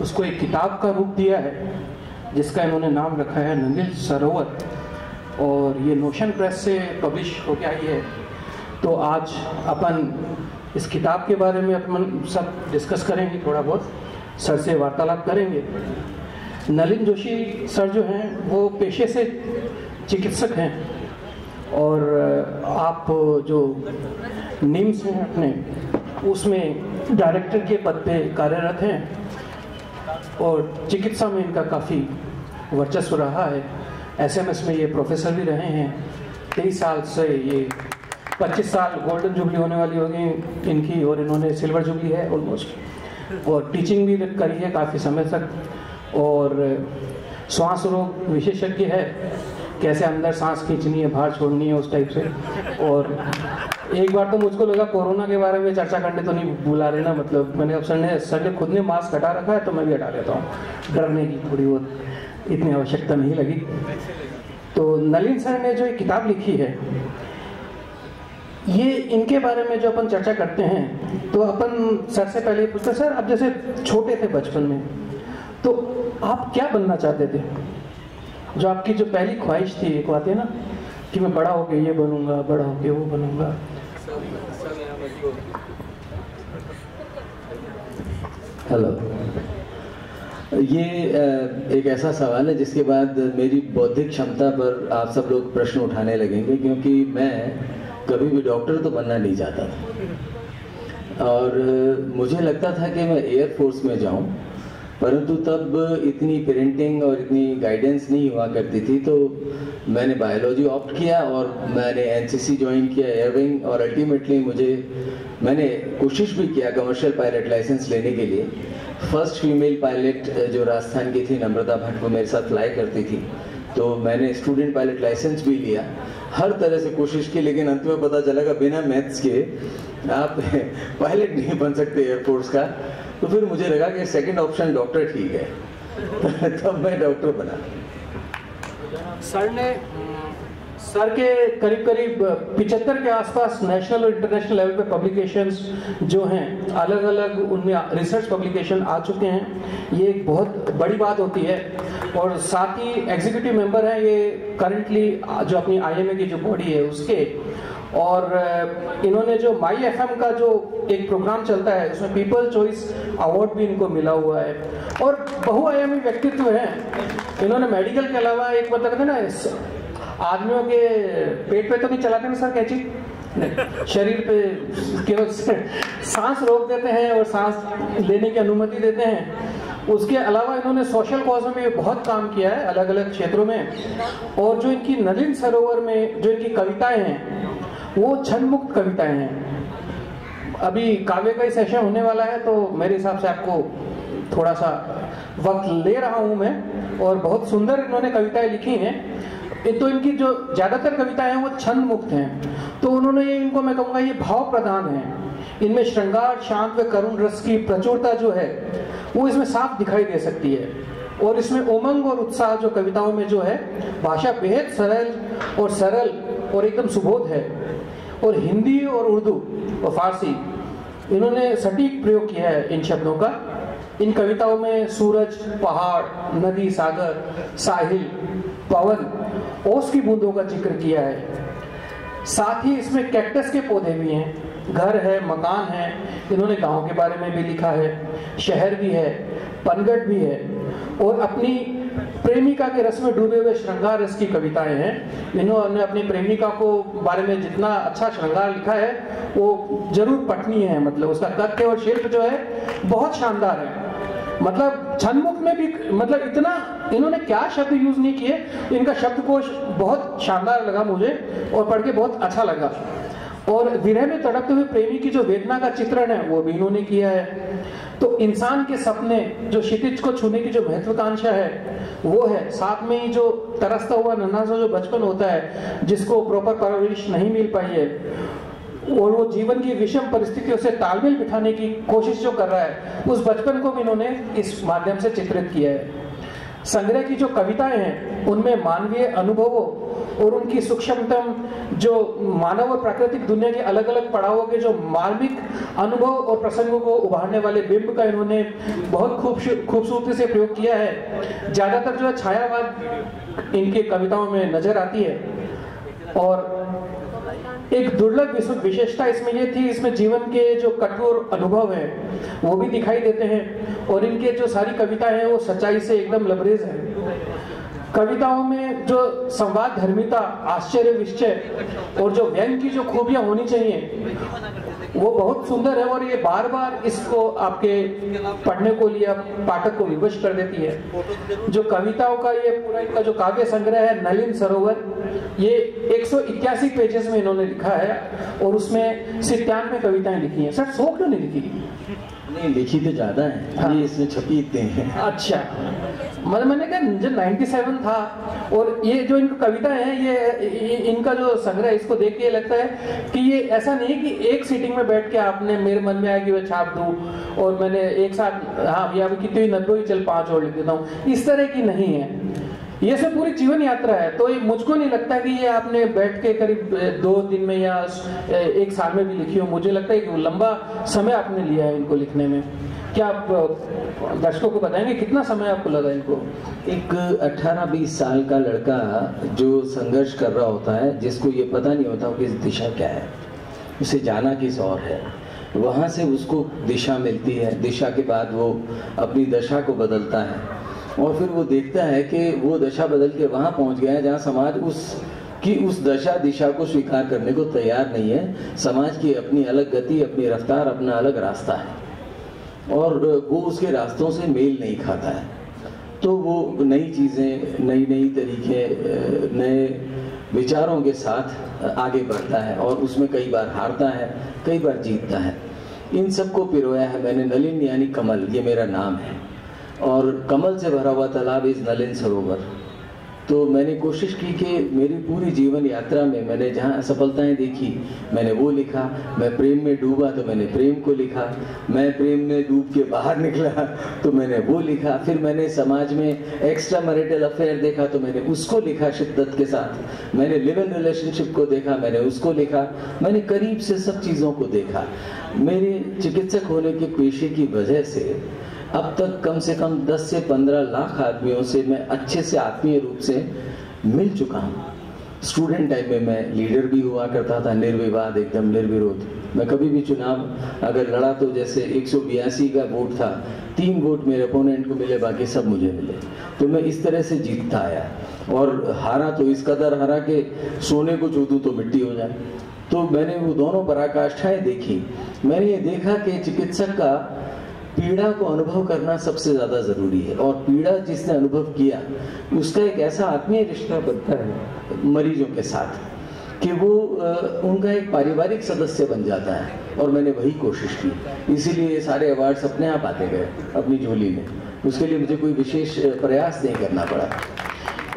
उसको एक किताब का रूप दिया है जिसका इन्होंने नाम रखा है नलिन सरोवर, और ये नोशन प्रेस से पब्लिश होके आई है। तो आज अपन इस किताब के बारे में अपन सब डिस्कस करेंगे, थोड़ा बहुत सर से वार्तालाप करेंगे। नलिन जोशी सर जो हैं वो पेशे से चिकित्सक हैं, और आप जो निम्स हैं अपने उसमें डायरेक्टर के पद पे कार्यरत हैं, और चिकित्सा में इनका काफ़ी वर्चस्व रहा है। एसएमएस में ये प्रोफेसर भी रहे हैं 23 साल से, ये 25 साल गोल्डन जुबली होने वाली होगी इनकी, और इन्होंने सिल्वर जुबली है ऑलमोस्ट, और टीचिंग भी करी है काफ़ी समय तक, और श्वास रोग विशेषज्ञ है, कैसे अंदर सांस खींचनी है बाहर छोड़नी है उस टाइप से। और एक बार तो मुझको लगा कोरोना के बारे में चर्चा करने तो नहीं बुला रहे ना, मतलब मैंने अब सर ने खुद ने मास्क हटा रखा है तो मैं भी हटा लेता हूँ, डरने की थोड़ी बहुत इतनी आवश्यकता नहीं लगी। तो नलिन सर ने जो एक किताब लिखी है, ये इनके बारे में जो अपन चर्चा करते हैं, तो अपन सर से पहले पूछते, सर आप जैसे छोटे थे बचपन में, तो आप क्या बनना चाहते थे? जो आपकी जो पहली ख्वाहिश थी, एक बात है ना कि मैं बड़ा होके ये बनूंगा, बड़ा होके वो बनूंगा। हेलो, ये एक ऐसा सवाल है जिसके बाद मेरी बौद्धिक क्षमता पर आप सब लोग प्रश्न उठाने लगेंगे, क्योंकि मैं कभी भी डॉक्टर तो बनना नहीं चाहता था, और मुझे लगता था कि मैं एयरफोर्स में जाऊं, परंतु तब इतनी पेरेंटिंग और इतनी गाइडेंस नहीं हुआ करती थी, तो मैंने बायोलॉजी ऑप्ट किया और मैंने एनसीसी ज्वाइन किया, एयर विंग, और अल्टीमेटली मैंने कोशिश भी किया कमर्शियल पायलट लाइसेंस लेने के लिए। फर्स्ट फीमेल पायलट जो राजस्थान की थी नम्रता भट्ट, वो मेरे साथ फ्लाई करती थी, तो मैंने स्टूडेंट पायलट लाइसेंस भी लिया, हर तरह से कोशिश की, लेकिन अंत में पता चला कि बिना मैथ्स के आप पायलट नहीं बन सकते एयरफोर्स का। तो फिर मुझे लगा कि सेकंड ऑप्शन डॉक्टर ठीक है तब मैं डॉक्टर बना। सर के करीब करीब 75 के आसपास नेशनल और इंटरनेशनल लेवल पे पब्लिकेशंस जो हैं, अलग अलग उनमें रिसर्च पब्लिकेशन आ चुके हैं। ये एक बहुत बड़ी बात होती है, और साथ ही एग्जीक्यूटिव मेंबर हैं ये करंटली जो अपनी आईएमए की जो बॉडी है उसके, और इन्होंने जो माई एफएम का जो एक प्रोग्राम चलता है उसमें पीपल चॉइस अवार्ड भी इनको मिला हुआ है, और बहुआयामी व्यक्तित्व हैं। इन्होंने मेडिकल के अलावा एक मतलब कहते हैं ना, आदमियों के पेट पे तो नहीं चलाते ना सर कैंची, नहीं, शरीर पे केवल सांस रोक देते हैं और सांस लेने की अनुमति देते हैं। उसके अलावा इन्होंने सोशल कॉज में बहुत काम किया है अलग अलग क्षेत्रों में, और जो इनकी नलिन सरोवर में जो इनकी कविताएं हैं वो छंद मुक्त कविताएं हैं। अभी काव्य का ही सेशन होने वाला है, तो मेरे हिसाब से आपको थोड़ा सा वक्त ले रहा हूं मैं, और बहुत सुंदर इन्होंने कविताएं लिखी हैं। तो इनकी जो ज्यादातर कविताएं हैं वो छंद मुक्त हैं, तो उन्होंने ये, इनको मैं कहूँगा ये भाव प्रधान है। इनमें श्रृंगार, शांत व करुण रस की प्रचुरता जो है वो इसमें साफ दिखाई दे सकती है, और इसमें उमंग और उत्साह जो कविताओं में जो है, भाषा बेहद सरल और एकदम सुबोध है, और हिंदी और उर्दू और फारसी इन्होंने सटीक प्रयोग किया है इन शब्दों का। इन कविताओं में सूरज, पहाड़, नदी, सागर, साहिल, पवन, ओस की बूंदों का जिक्र किया है। साथ ही इसमें कैक्टस के पौधे भी हैं, घर है, मकान है, इन्होंने गांव के बारे में भी लिखा है, शहर भी है, पनघट भी है, और अपनी प्रेमिका के रस में डूबे हुए श्रृंगार रस की कविताएं हैं। इन्होंने अपनी प्रेमिका को बारे में जितना अच्छा श्रृंगार लिखा है वो जरूर पठनीय है, मतलब उसका तथ्य और शिल्प जो है बहुत शानदार है। मतलब छंदमुक्त में भी मतलब इतना इन्होंने क्या शब्द यूज नहीं किए, इनका शब्दकोश बहुत शानदार लगा मुझे और पढ़ के बहुत अच्छा लगा। और विरह में तड़पते हुए प्रेमी की जो वेदना का चित्रण है वो भी इन्होंने किया है। तो इंसान के सपने जो क्षितिज को छूने की जो महत्वाकांक्षा है वो है, साथ में ही जो तरसता हुआ नन्हा सा जो बचपन होता है जिसको प्रॉपर परवरिश नहीं मिल पाई है, और वो जीवन की विषम परिस्थितियों से तालमेल बिठाने की कोशिश जो कर रहा है, उस बचपन को भी इन्होंने इस माध्यम से चित्रित किया है। संग्रह की जो कविताएं हैं उनमें मानवीय अनुभवों और उनकी सूक्ष्मतम जो मानव और प्राकृतिक दुनिया के अलग अलग पड़ावों के जो मार्मिक अनुभव और प्रसंगों को उभारने वाले बिंब का इन्होंने बहुत खूबसूरती से प्रयोग किया है। ज्यादातर जो है छायावाद इनकी कविताओं में नजर आती है, और एक दुर्लभ विशेषता इसमें ये थी, इसमें जीवन के जो कठोर अनुभव हैं वो भी दिखाई देते हैं, और इनके जो सारी कविताएं हैं वो सच्चाई से एकदम लबरेज है। कविताओं में जो संवाद धर्मिता, आश्चर्य विश्चय और जो व्यंग की जो खूबियां होनी चाहिए वो बहुत सुंदर है, और ये बार बार इसको आपके पढ़ने को लिए पाठक को विवश कर देती है। जो कविताओं का ये पूरा इनका जो काव्य संग्रह है नलिन सरोवर, ये 181 पेजेस में इन्होंने लिखा है, और उसमें 97 कविताएं लिखी हैं। सर 100 क्यों नहीं लिखी? नहीं, लिखी तो ज्यादा है। हाँ। ये इसमें छपी इतने हैं। अच्छा, मतलब मैंने कहा जब 97 था, और ये जो इनकी कविताएं हैं, ये इनका जो संग्रह, इसको देख के लगता है कि ये ऐसा नहीं है कि एक सीटिंग में बैठ के आपने मेरे मन में आया कि मैं छाप दूं और मैंने एक साथ हाँ भैया कितनी 90 ही चल 5 और लिख देता हूँ, इस तरह की नहीं है। ये सब पूरी जीवन यात्रा है, तो मुझको नहीं लगता कि ये आपने बैठ के करीब 2 दिन में या 1 साल में भी लिखी हो। मुझे लगता है कि लंबा समय आपने लिया है इनको लिखने में। क्या आप दर्शकों को बताएंगे कितना समय आपको लगा इनको? एक 18-20 साल का लड़का जो संघर्ष कर रहा होता है, जिसको ये पता नहीं होता कि दिशा क्या है, उसे जाना किस और है, वहाँ से उसको दिशा मिलती है। दिशा के बाद वो अपनी दशा को बदलता है, और फिर वो देखता है कि वो दशा बदल के वहाँ पहुँच गया है जहाँ समाज उस दशा दिशा को स्वीकार करने को तैयार नहीं है। समाज की अपनी अलग गति, अपनी रफ्तार, अपना अलग रास्ता है, और वो उसके रास्तों से मेल नहीं खाता है। तो वो नई चीज़ें, नई तरीके, नए विचारों के साथ आगे बढ़ता है, और उसमें कई बार हारता है, कई बार जीतता है। इन सबको पिरोया है मैंने। नलिन यानी कमल, ये मेरा नाम है, और कमल से भरा हुआ तालाब इस नलिन सरोवर। तो मैंने कोशिश की कि मेरी पूरी जीवन यात्रा में मैंने जहाँ असफलताएं देखी मैंने वो लिखा। मैं प्रेम में डूबा तो मैंने प्रेम को लिखा, मैं प्रेम में डूब के बाहर निकला तो मैंने वो लिखा। फिर मैंने समाज में एक्स्ट्रा मैरिटल अफेयर देखा तो मैंने उसको लिखा शिद्दत के साथ। मैंने लिव इन रिलेशनशिप को देखा, मैंने उसको लिखा। मैंने करीब से सब चीज़ों को देखा। मेरे चिकित्सक होने के पेशे की वजह से अब तक कम से कम 10 से 15 लाख आदमियों से मैं अच्छे से आत्मीय रूप से मिल चुका हूँ। स्टूडेंट टाइम में मैं लीडर भी हुआ करता था, निर्विवाद, एकदम निर्विरोध। मैं कभी भी चुनाव अगर लड़ा तो जैसे 182 का वोट था, 3 वोट मेरे अपोनेंट को मिले, बाकी सब मुझे मिले। तो मैं इस तरह से जीतता आया, और हारा तो इस कदर हारा कि सोने को छू दूं तो मिट्टी हो जाए। तो मैंने वो दोनों पराकाष्ठाएं देखी। मैंने ये देखा कि चिकित्सक का पीड़ा को अनुभव करना सबसे ज्यादा जरूरी है, और पीड़ा जिसने अनुभव किया उसका एक ऐसा आत्मीय रिश्ता बनता है मरीजों के साथ कि वो उनका एक पारिवारिक सदस्य बन जाता है। और मैंने वही कोशिश की, इसीलिए सारे अवार्ड्स अपने आप आते गए अपनी झोली में। उसके लिए मुझे कोई विशेष प्रयास नहीं करना पड़ा।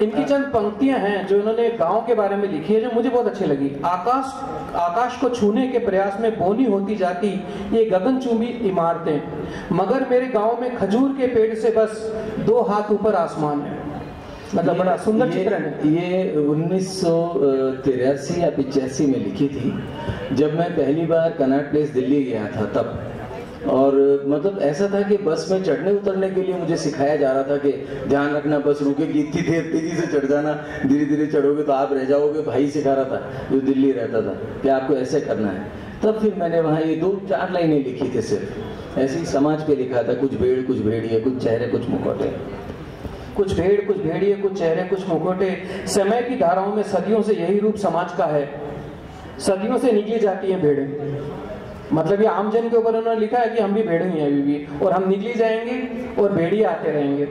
इनकी चंद पंक्तियां हैं जो इन्होंने गांव के बारे में लिखी है, जो मुझे बहुत अच्छी लगी। आकाश को छूने के प्रयास में बोनी होती जाती ये गगनचुंबी इमारतें, मगर मेरे गांव में खजूर के पेड़ से बस 2 हाथ ऊपर आसमान है। मतलब बड़ा सुंदर चित्रण है। ये 1983 या 85 में लिखी थी, जब मैं पहली बार कनॉट प्लेस दिल्ली गया था तब। और मतलब ऐसा था कि बस में चढ़ने उतरने के लिए मुझे सिखाया जा रहा था कि ध्यान रखना, बस रुकेगी, इतनी देर तेजी से चढ़ जाना, धीरे धीरे चढ़ोगे तो आप रह जाओगे। भाई सिखा रहा था जो दिल्ली रहता था कि आपको ऐसे करना है। तब फिर मैंने वहाँ ये 2-4 लाइनें लिखी थी, सिर्फ ऐसे ही समाज पे लिखा था। कुछ भेड़ कुछ भेड़िए, कुछ चेहरे कुछ मुखौटे। कुछ भेड़ कुछ भेड़िए, कुछ चेहरे कुछ मुखौटे। समय की धाराओं में सदियों से यही रूप समाज का है। सदियों से निकली जाती है भेड़ें। मतलब ये आम जन के ऊपर उन्होंने लिखा है कि हम भी भेड़े ही हैं अभी भी, और हम निकली जाएंगे और भेड़िए आते रहेंगे।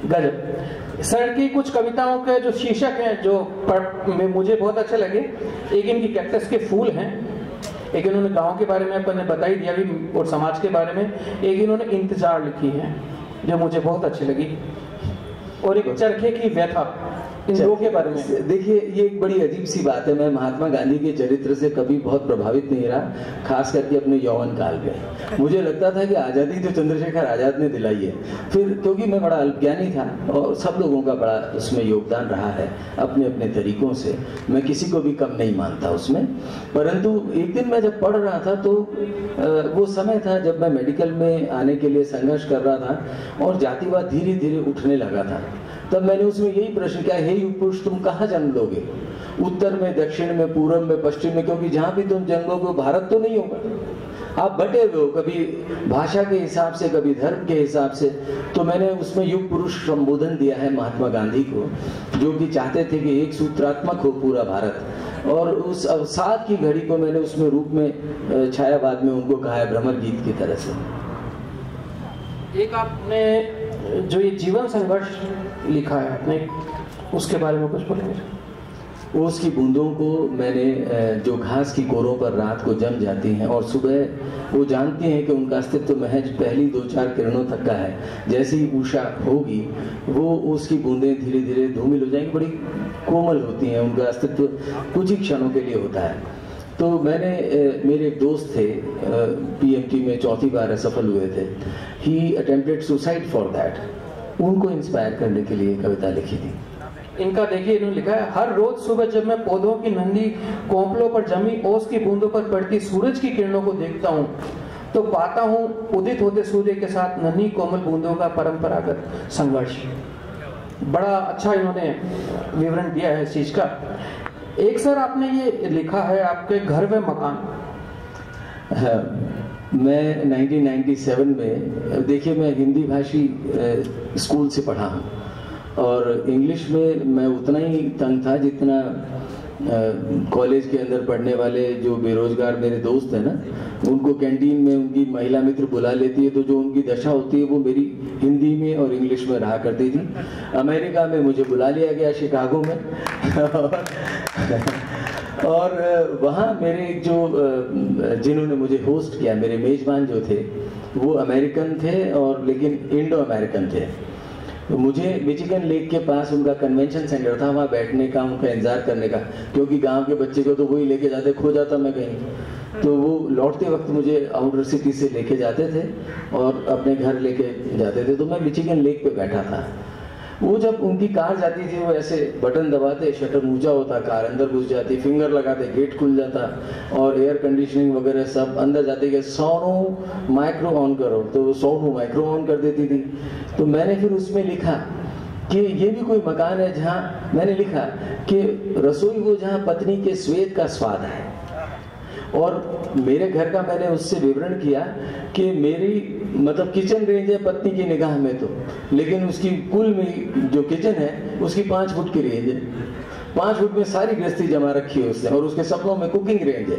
गजब। सर की कुछ कविताओं के जो शीर्षक हैं जो में मुझे बहुत अच्छे लगे, एक इनकी कैक्टस के फूल हैं, एक इन्होंने गांव के बारे में अपन ने बताई दिया भी और समाज के बारे में, एक इन्होंने इंतजार लिखी है जो मुझे बहुत अच्छी लगी, और एक चरखे की व्यथा। इन दो के बारे में। देखिए, ये एक बड़ी अजीब सी बात है। मैं महात्मा गांधी के चरित्र से कभी बहुत प्रभावित नहीं रहा, खास करके अपने यौवन काल में। मुझे लगता था कि आज़ादी तो चंद्रशेखर आज़ाद ने दिलाई है। फिर क्योंकि मैं बड़ा अल्पज्ञानी था और सब लोगों का बड़ा उसमें योगदान रहा है अपने अपने तरीकों से, मैं किसी को भी कम नहीं मानता उसमें। परंतु एक दिन मैं जब पढ़ रहा था तो वो समय था जब मैं मेडिकल में आने के लिए संघर्ष कर रहा था और जातिवाद धीरे धीरे उठने लगा था। तब मैंने उसमें यही प्रश्न किया, हे युग पुरुष, तुम कहाँ जन्म लोगे? उत्तर में, दक्षिण में, पूर्व में, पश्चिम में? क्योंकि जहां भी तुम जन्म लोगे भारत तो नहीं होगा। आप बटे हुए हो, कभी भाषा के हिसाब से, कभी धर्म के हिसाब से। तो मैंने उसमें युग पुरुष संबोधन दिया है महात्मा गांधी को, जो कि चाहते थे कि एक सूत्रात्मक हो पूरा भारत। और उस अवसाद की घड़ी को मैंने उसमें रूप में छायावाद में उनको कहा है, भ्रमर गीत की तरह से। एक आपने जो ये जीवन संघर्ष लिखा है आपने, उसके बारे में कुछ बोलेंगे? ओस की बूंदों को मैंने, जो घास की कोरों पर रात को जम जाती हैं और सुबह वो जानती हैं कि उनका अस्तित्व महज पहली 2-4 किरणों तक का है, जैसे ही उषा होगी वो उसकी बूंदें धीरे धीरे धूमिल हो जाएंगी, बड़ी कोमल होती हैं, उनका अस्तित्व कुछ ही क्षणों के लिए होता है। तो मैंने, मेरे एक दोस्त थे, पीएमटी में 4थी बार असफल हुए थे, ही अटेम्प्टेड सुसाइड फॉर दैट, उनको इंस्पायर करने के लिए कविता लिखी थी। इनका देखिए, इन्होंने लिखा है, हर रोज सुबह जब मैं पौधों की नन्ही कोंपलों पर जमी ओस की बूंदों पर पड़ती सूरज की किरणों को देखता हूँ तो पाता हूँ उदित होते सूर्य के साथ नन्ही कोमल बूंदों का परंपरागत संघर्ष। बड़ा अच्छा इन्होंने विवरण दिया है इस चीज का। एक सर आपने ये लिखा है आपके घर व मकान। मैं 1997 में, देखिए मैं हिंदी भाषी स्कूल से पढ़ा हूँ और इंग्लिश में मैं उतना ही तंग था जितना कॉलेज के अंदर पढ़ने वाले जो बेरोजगार मेरे दोस्त हैं ना, उनको कैंटीन में उनकी महिला मित्र बुला लेती है तो जो उनकी दशा होती है वो मेरी हिंदी में और इंग्लिश में रहा करती थी। अमेरिका में मुझे बुला लिया गया, शिकागो में और वहाँ मेरे जो जिन्होंने मुझे होस्ट किया, मेरे मेजबान जो थे वो अमेरिकन थे और लेकिन इंडो अमेरिकन थे। तो मुझे मिचिगन लेक के पास उनका कन्वेंशन सेंटर था, वहाँ बैठने का, उनका इंतजार करने का, क्योंकि गांव के बच्चे को तो वही लेके जाते, खो जाता मैं कहीं, तो वो लौटते वक्त मुझे आउटर सिटी से लेके जाते थे और अपने घर लेके जाते थे। तो मैं मिचिगन लेक पे बैठा था। वो जब उनकी कार जाती थी वो ऐसे बटन दबाते, शटर ऊंचा होता, कार अंदर घुस जाती, फिंगर लगाते, गेट खुल जाता और एयर कंडीशनिंग वगैरह सब अंदर जाते कि सोनू माइक्रो ऑन करो, तो वो सोनू माइक्रो ऑन कर देती थी। तो मैंने फिर उसमें लिखा कि ये भी कोई मकान है जहाँ, मैंने लिखा कि रसोई वो जहाँ पत्नी के स्वेद का स्वाद है। और मेरे घर का मैंने उससे विवरण किया कि मेरी मतलब किचन रेंज है पत्नी की निगाह में तो, लेकिन उसकी कुल में जो किचन है उसकी 5 फुट की रेंज है। 5 फुट में सारी गृहस्थी जमा रखी है उसने और उसके सपनों में कुकिंग रेंज है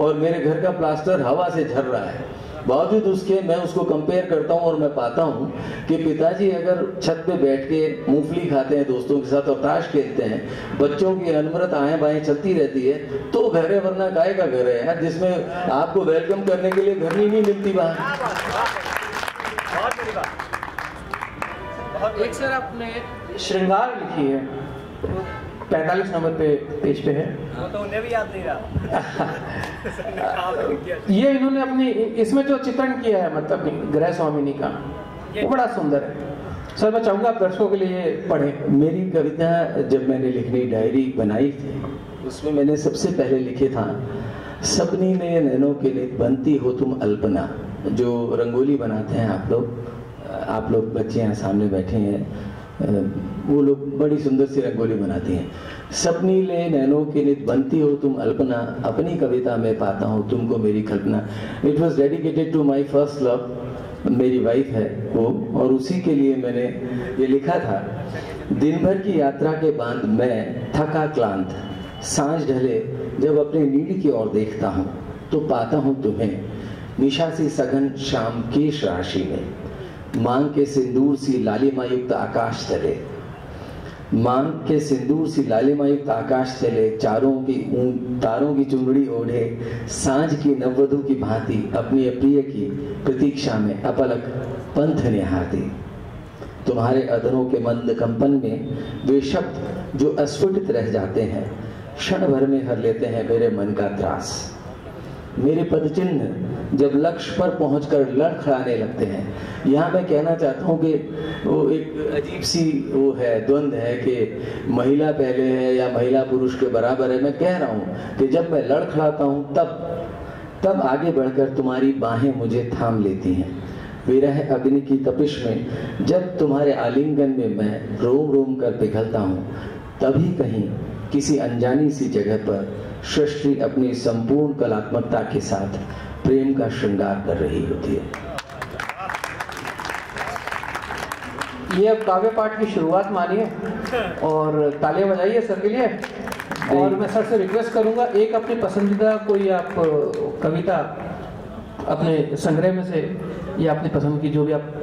और मेरे घर का प्लास्टर हवा से झर रहा है। बावजूद उसके मैं उसको कंपेयर करता हूँ और मैं पाता हूँ कि पिताजी अगर छत पे बैठ के मूंगफली खाते हैं दोस्तों के साथ और ताश खेलते हैं, बच्चों की अनवरत आएं बाएं चलती रहती है, तो घर है, वरना गाय का घर है यार, जिसमें आपको वेलकम करने के लिए घर नहीं मिलती बाहर। एक सर आपने श्रृंगार लिखी है, 45 नंबर पे पेज पे है, वो तो उन्हें भी याद नहीं रहा। ये इन्होंने अपनी इसमें जो चित्रण किया है मतलब गृह स्वामिनी का, वो बड़ा सुंदर है। सर मैं चाहूंगा आप दर्शकों के लिए पढ़ें। मेरी कविता जब मैंने लिखनी डायरी बनाई थी उसमें मैंने सबसे पहले लिखे था, सपनी में नैनों के लिए बनती हो तुम अल्पना। जो रंगोली बनाते हैं आप लोग बच्चे यहाँ सामने बैठे हैं, वो लोग बड़ी सुंदर सी रंगोली बनाती हैं। सपनी ले नैनों के नित बनती हो तुम अल्पना, अपनी कविता में पाता हूँ तुमको मेरी कल्पना। It was dedicated to my first love, मेरी वाइफ है वो, और उसी के लिए मैंने ये लिखा था। दिन भर की यात्रा के बाद मैं थका क्लांत, सांझ ढले जब अपने नीड़ की ओर देखता हूँ तो पाता हूँ तुम्हें निशा सी सघन शाम केश राशि में। मांग के सिंदूर सी लालिमायुक्त आकाश तले, मांग के सिंदूर सी लालिमायुक्त आकाश तले, तारों की चुंगड़ी ओढ़े, सांझ की नववधु की भांति अपनी प्रिय की प्रतीक्षा में अपलक पंथ निहारती। तुम्हारे अधरों के मंद कंपन में वे शब्द जो अस्फुटित रह जाते हैं, क्षण भर में हर लेते हैं मेरे मन का त्रास। मेरे पदचिन्ह जब लक्ष्य पर पहुंचकर लड़खड़ाने लगते हैं। यहाँ मैं कहना चाहता हूँ कि वो एक अजीब सी वो है, द्वंद्व है कि महिला पहले है या महिला पुरुष के बराबर है। मैं कह रहा हूँ कि जब मैं लड़खड़ाता हूँ तब आगे बढ़कर तुम्हारी बाहें मुझे थाम लेती हैं। विरह अग्नि की तपिश में जब तुम्हारे आलिंगन में मैं रोम रोम कर पिघलता हूँ, तभी कहीं किसी अनजानी सी जगह पर सृष्टि अपनी संपूर्ण कलात्मकता के साथ प्रेम का श्रृंगार कर रही होती है। ये अब काव्य पाठ की शुरुआत मानिए और तालियां बजाइए सर के लिए। और मैं सर से रिक्वेस्ट करूंगा, एक अपनी पसंदीदा कोई आप कविता अपने संग्रह में से या अपनी पसंद की जो भी आप।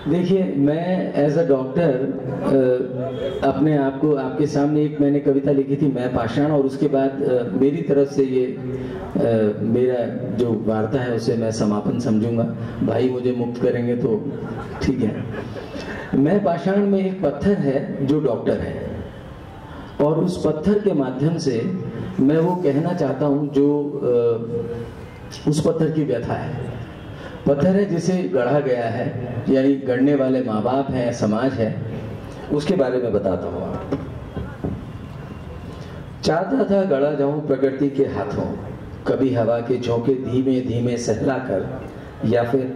देखिए, मैं एज अ डॉक्टर अपने आप को आपके सामने एक मैंने कविता लिखी थी, मैं पाषाण, और उसके बाद मेरी तरफ से ये मेरा जो वार्ता है उसे मैं समापन समझूंगा। भाई मुझे मुक्त करेंगे तो ठीक है। मैं पाषाण में एक पत्थर है जो डॉक्टर है, और उस पत्थर के माध्यम से मैं वो कहना चाहता हूँ जो उस पत्थर की व्यथा है। पत्थर है जिसे गढ़ा गया है, यानी गढ़ने वाले माँ बाप हैं, समाज है, उसके बारे में बताता हूँ। चाहता था गढ़ा जाऊं प्रकृति के हाथों, कभी हवा के झोंके धीमे धीमे सहलाकर, या फिर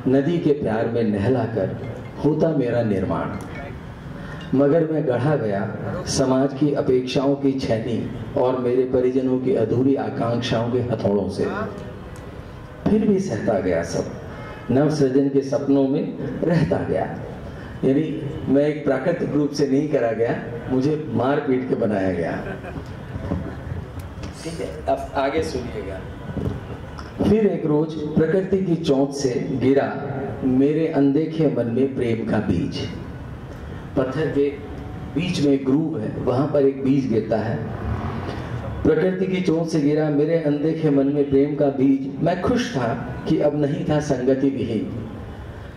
नदी के प्यार में नहलाकर होता मेरा निर्माण। मगर मैं गढ़ा गया समाज की अपेक्षाओं की छैनी और मेरे परिजनों की अधूरी आकांक्षाओं के हथौड़ों से। फिर भी सहता गया सब, नव सृजन के सपनों में रहता गया। यानी मैं एक प्राकृतिक रूप से नहीं करा गया, मुझे मार पीट के बनाया गया। ठीक है, अब आगे सुनिएगा। फिर एक रोज प्रकृति की चोट से गिरा मेरे अनदेखे मन में प्रेम का बीज। पत्थर के बीच में एक ग्रूव है, वहां पर एक बीज गिरता है। प्रकृति की चोट से गिरा मेरे अनदेखे मन में प्रेम का बीज। मैं खुश था कि अब नहीं था संगति विहीन,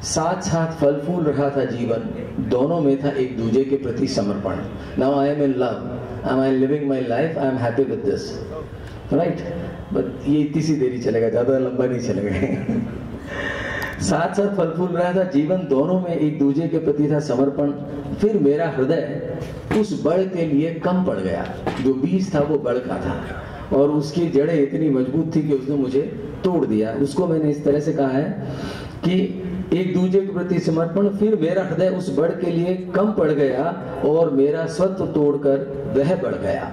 साथ साथ फल फूल रहा था जीवन, दोनों में था एक दूसरे के प्रति समर्पण। Now I am in love, I am living my life, I am happy with this, right. But ये इतनी सी देरी चलेगा, ज्यादा लंबा नहीं चलेगा। साथ साथ फल फूल रहा था जीवन, दोनों में एक दूसरे के प्रति था समर्पण। फिर मेरा हृदय उस बड़ के लिए कम पड़ गया। जो बीज था वो बड़ का था, और उसकी जड़ें इतनी मजबूत थी कि उसने मुझे तोड़ दिया। उसको मैंने इस तरह से कहा है कि एक दूसरे के प्रति समर्पण। फिर मेरा हृदय उस बड़ के लिए कम पड़ गया और मेरा स्वत्व तोड़कर वह बढ़ गया।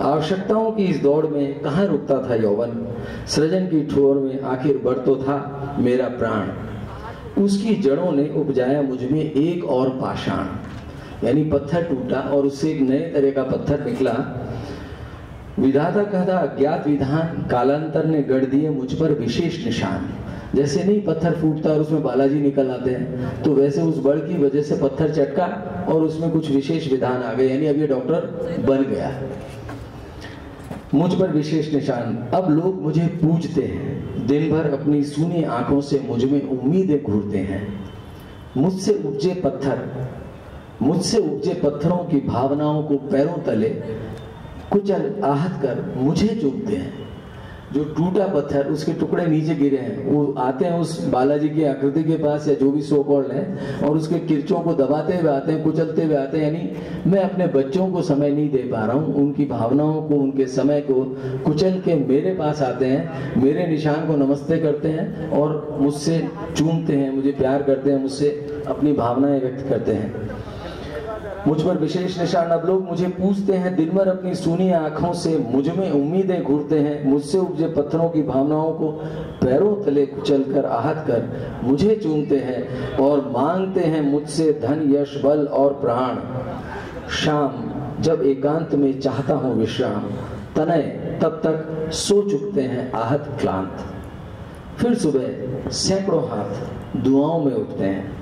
आवश्यकताओं की इस दौड़ में कहाँ रुकता था यौवन, सृजन की ठोर में आखिर बढ़ तो था मेरा प्राण। उसकी जड़ों ने उपजाया मुझ में एक और पाषाण, यानी पत्थर टूटा और उससे एक नए तरह का पत्थर निकला। विधाता का था अज्ञात विधान, कालांतर ने गढ़ दिए मुझ पर विशेष निशान। जैसे नहीं पत्थर फूटता और उसमें बालाजी निकल आते हैं, तो वैसे उस बड़ की वजह से पत्थर चटका और उसमें कुछ विशेष विधान आ गए, यानी अब ये डॉक्टर बन गया। मुझ पर विशेष निशान। अब लोग मुझे पूजते हैं, दिन भर अपनी सूनी आंखों से मुझ में उम्मीदें घूरते हैं। मुझसे उपजे पत्थरों की भावनाओं को पैरों तले कुचल आहत कर मुझे चूमते हैं। जो टूटा पत्थर, उसके टुकड़े नीचे गिरे हैं, वो आते हैं उस बालाजी की आकृति के पास या जो भी सो कॉल्ड है, और उसके किरचों को दबाते हुए आते हैं, कुचलते हुए आते हैं। यानी मैं अपने बच्चों को समय नहीं दे पा रहा हूँ, उनकी भावनाओं को, उनके समय को कुचल के मेरे पास आते हैं, मेरे निशान को नमस्ते करते हैं और मुझसे चूमते हैं, मुझे प्यार करते हैं, मुझसे अपनी भावनाएं व्यक्त करते हैं। मुझ पर विशेष निशान। अब लोग मुझे पूछते हैं, दिन भर अपनी सूनी आंखों से मुझ में उम्मीदें घूरते हैं। मुझसे उपजे पत्थरों की भावनाओं को पैरों तले कुचल कर आहत कर मुझे चूमते हैं और मांगते हैं मुझसे धन, यश, बल और प्राण। शाम जब एकांत में चाहता हूँ विश्राम, तनय तब तक सो चुकते हैं आहत क्लांत। फिर सुबह सैकड़ों हाथ दुआओं में उठते हैं।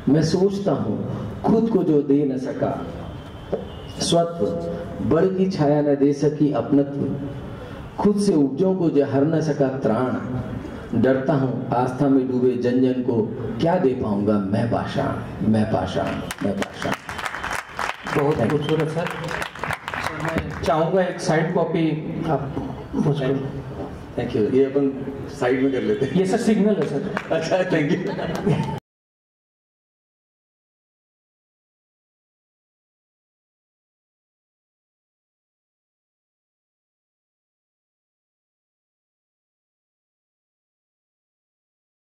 मैं सोचता हूँ खुद को जो दे न सका स्वत्व, बड़ की छाया न दे सकी अपनत्व, खुद से उपजों को जो हर न सका त्राण, डरता हूँ आस्था में डूबे जन जन को क्या दे पाऊंगा मैं पाषाण, मैं पाषाण, मैं पाषाण। बहुत खूबसूरत सर। मैं चाहूँगा एक साइड कॉपी आप मुझको। Thank you. ये अपन साइड में कर लेते हैं। ये सर सिग्नल है सर। अच्छा, थैंक यू।